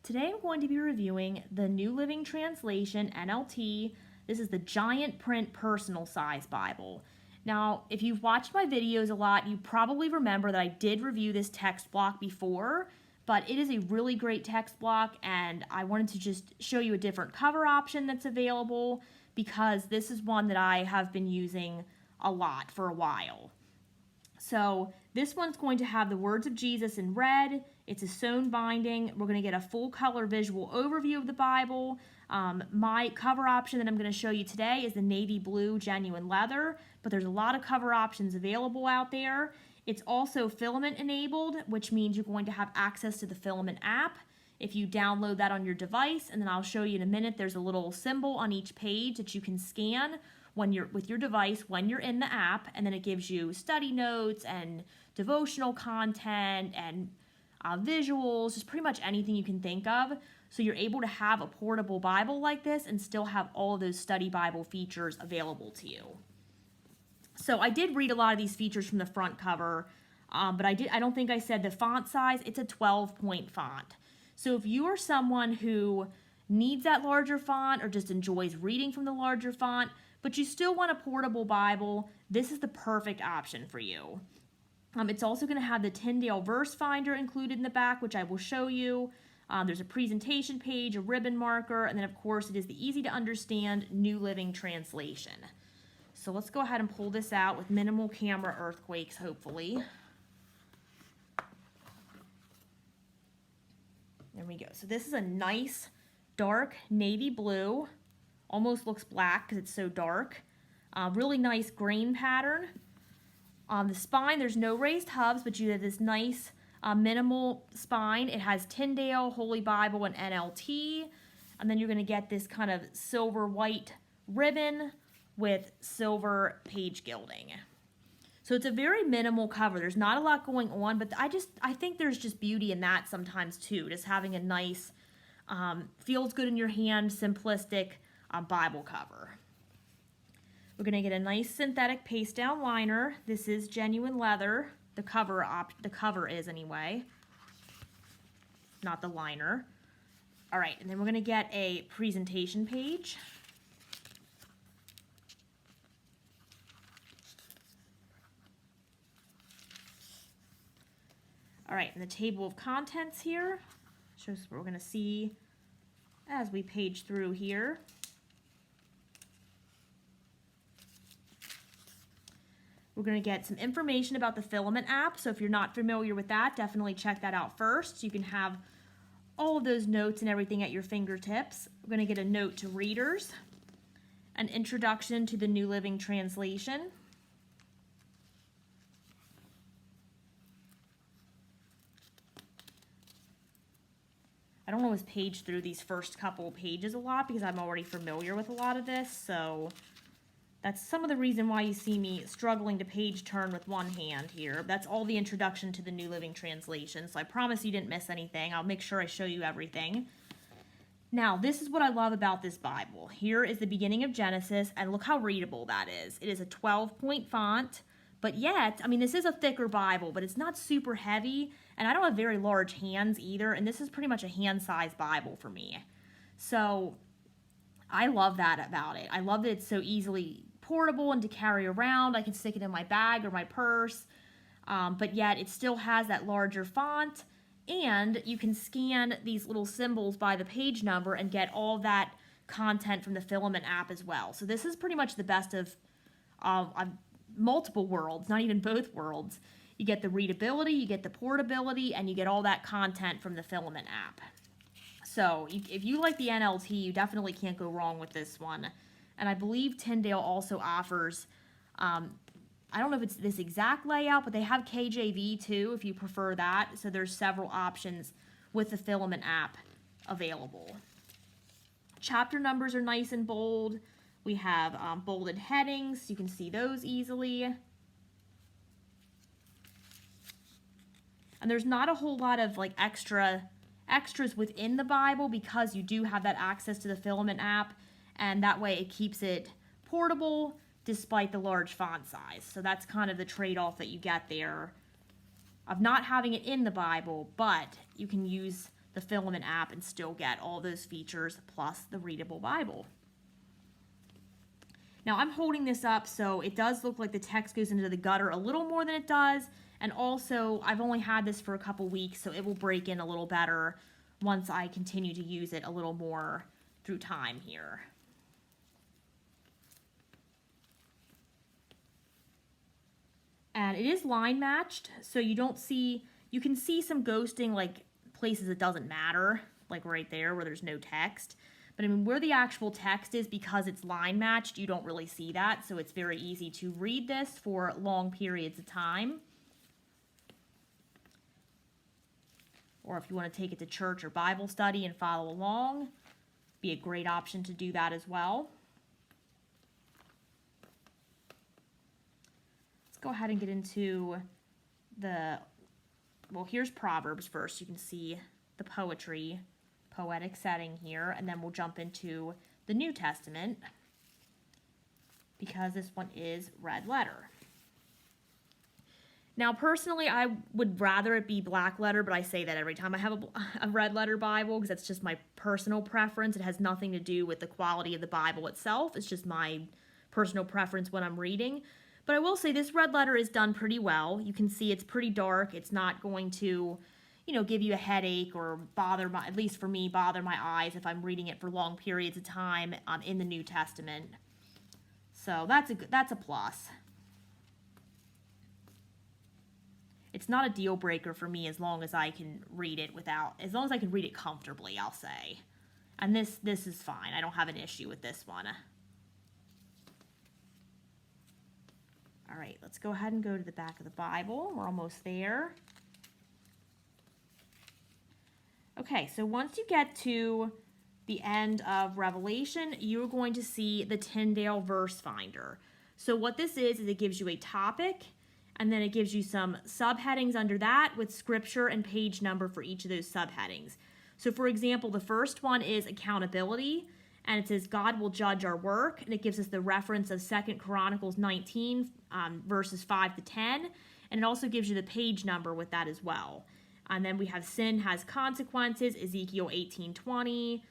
Today I'm going to be reviewing the New Living Translation, NLT. This is the giant print personal size Bible. Now, if you've watched my videos a lot, you probably remember that I did review this text block before, but it is a really great text block, and I wanted to just show you a different cover option that's available because this is one that I have been using a lot for a while. So this one's going to have the words of Jesus in red. It's a sewn binding. We're going to get a full color visual overview of the Bible. My cover option that I'm going to show you today is the navy blue genuine leather, but there's a lot of cover options available out there. It's also filament enabled, which means you're going to have access to the filament app if you download that on your device, and then I'll show you in a minute. There's a little symbol on each page that you can scan when you're with your device when you're in the app, and then it gives you study notes and devotional content and visuals, just pretty much anything you can think of. So you're able to have a portable Bible like this and still have all of those study Bible features available to you. So I did read a lot of these features from the front cover, but I don't think I said the font size. It's a 12-point font. So if you are someone who needs that larger font or just enjoys reading from the larger font, but you still want a portable Bible, this is the perfect option for you. It's also going to have the Tyndale verse finder included in the back, which I will show you. There's a presentation page, a ribbon marker, and then of course it is the easy to understand New Living Translation. So let's go ahead and pull this out with minimal camera earthquakes, hopefully. There we go. So this is a nice dark navy blue. Almost looks black because it's so dark. Really nice grain pattern. On the spine, there's no raised hubs, but you have this nice minimal spine. It has Tyndale, Holy Bible, and NLT. And then you're going to get this kind of silver white ribbon with silver page gilding. So it's a very minimal cover. There's not a lot going on, but I think there's just beauty in that sometimes too. Just having a nice, feels good in your hand, simplistic Bible cover. We're going to get a nice synthetic paste down liner. This is genuine leather. The cover is anyway, not the liner. All right, and then we're going to get a presentation page. All right, and the table of contents here shows what we're going to see as we page through here. We're going to get some information about the Filament app, so if you're not familiar with that, definitely check that out first. You can have all of those notes and everything at your fingertips. We're going to get a note to readers, an introduction to the New Living Translation, I don't always page through these first couple pages a lot because I'm already familiar with a lot of this, so that's some of the reason why you see me struggling to page turn with one hand here. That's all the introduction to the New Living Translation, so I promise you didn't miss anything. I'll make sure I show you everything. Now, this is what I love about this Bible. Here is the beginning of Genesis, and look how readable that is. It is a 12-point font, but yet, I mean, this is a thicker Bible, but it's not super heavy, and I don't have very large hands either, and this is pretty much a hand-sized Bible for me. So I love that about it. I love that it's so easily portable and to carry around. I can stick it in my bag or my purse, but yet it still has that larger font, and you can scan these little symbols by the page number and get all that content from the Filament app as well. So this is pretty much the best of multiple worlds, not even both worlds. You get the readability, you get the portability, and you get all that content from the Filament app. So if you like the NLT, you definitely can't go wrong with this one. And I believe Tyndale also offers, I don't know if it's this exact layout, but they have KJV too if you prefer that. So there's several options with the Filament app available. Chapter numbers are nice and bold. We have bolded headings. You can see those easily. And there's not a whole lot of like extras within the Bible because you do have that access to the Filament app, and that way it keeps it portable despite the large font size. So that's kind of the trade-off that you get there of not having it in the Bible, but you can use the Filament app and still get all those features plus the readable Bible. Now I'm holding this up so it does look like the text goes into the gutter a little more than it does, and also I've only had this for a couple weeks, so it will break in a little better once I continue to use it a little more through time here. And it is line matched, so you can see some ghosting, like places it doesn't matter, like right there where there's no text. But I mean, where the actual text is, because it's line matched, you don't really see that. So it's very easy to read this for long periods of time. Or if you want to take it to church or Bible study and follow along, be a great option to do that as well. Let's go ahead and get into well, here's Proverbs first. You can see the poetic setting here, and then we'll jump into the New Testament because this one is red letter. Now, personally, I would rather it be black letter, but I say that every time I have a red letter Bible because that's just my personal preference. It has nothing to do with the quality of the Bible itself. It's just my personal preference when I'm reading. But I will say this red letter is done pretty well. You can see it's pretty dark. It's not going to, give you a headache or at least for me, bother my eyes if I'm reading it for long periods of time in the New Testament. So that's a plus. It's not a deal breaker for me as long as I can read it comfortably, I'll say. And this is fine. I don't have an issue with this one. All right, let's go ahead and go to the back of the Bible. We're almost there. Okay, so once you get to the end of Revelation, you're going to see the Tyndale Verse Finder. So what this is it gives you a topic, and then it gives you some subheadings under that with scripture and page number for each of those subheadings. So for example, the first one is accountability, and it says God will judge our work, and it gives us the reference of 2 Chronicles 19, verses 5 to 10, and it also gives you the page number with that as well. And then we have sin has consequences, Ezekiel 18:20.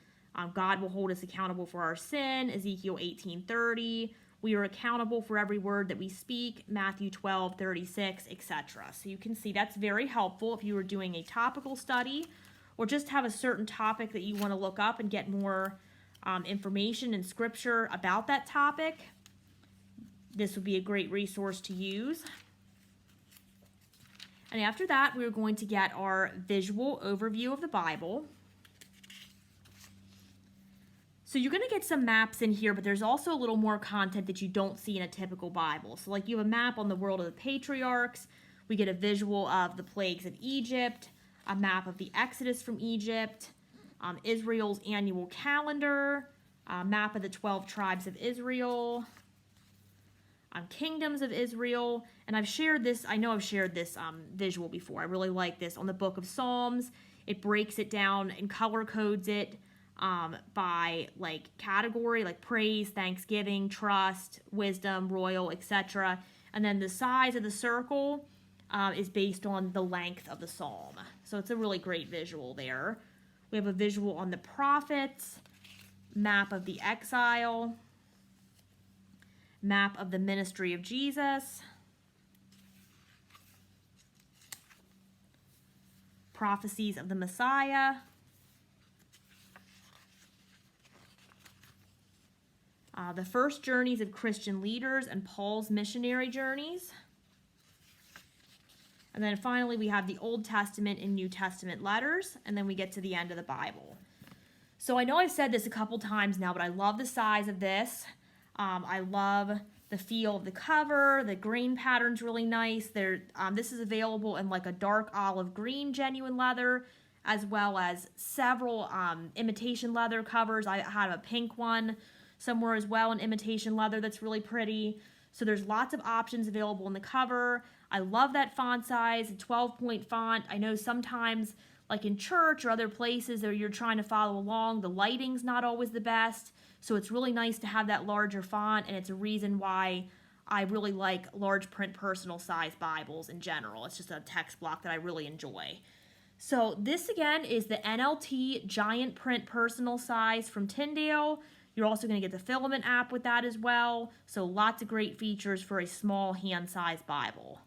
God will hold us accountable for our sin, Ezekiel 18:30. We are accountable for every word that we speak, Matthew 12:36, etc. So you can see that's very helpful if you are doing a topical study or just have a certain topic that you want to look up and get more information in scripture about that topic. This would be a great resource to use. And after that, we're going to get our visual overview of the Bible. So you're going to get some maps in here, but there's also a little more content that you don't see in a typical Bible. So like you have a map on the world of the patriarchs. We get a visual of the plagues of Egypt, a map of the Exodus from Egypt, Israel's annual calendar, a map of the 12 tribes of Israel, kingdoms of Israel, and I've shared this visual before. I really like this on the book of Psalms. It breaks it down and color codes it by like category, like praise, thanksgiving, trust, wisdom, royal, etc. And then the size of the circle is based on the length of the psalm. So it's a really great visual there. We have a visual on the prophets, map of the exile, map of the ministry of Jesus, prophecies of the Messiah, the first journeys of Christian leaders and Paul's missionary journeys. And then finally, we have the Old Testament and New Testament letters, and then we get to the end of the Bible. So I know I've said this a couple times now, but I love the size of this. I love the feel of the cover. The green pattern's really nice. This is available in like a dark olive green genuine leather, as well as several imitation leather covers. I have a pink one somewhere as well, an imitation leather that's really pretty. So there's lots of options available in the cover. I love that font size, a 12-point font. I know sometimes, like in church or other places where you're trying to follow along, the lighting's not always the best. So it's really nice to have that larger font, and it's a reason why I really like large print personal size Bibles in general. It's just a text block that I really enjoy. So this again is the NLT Giant Print Personal Size from Tyndale. You're also going to get the filament app with that as well. So lots of great features for a small hand-sized Bible.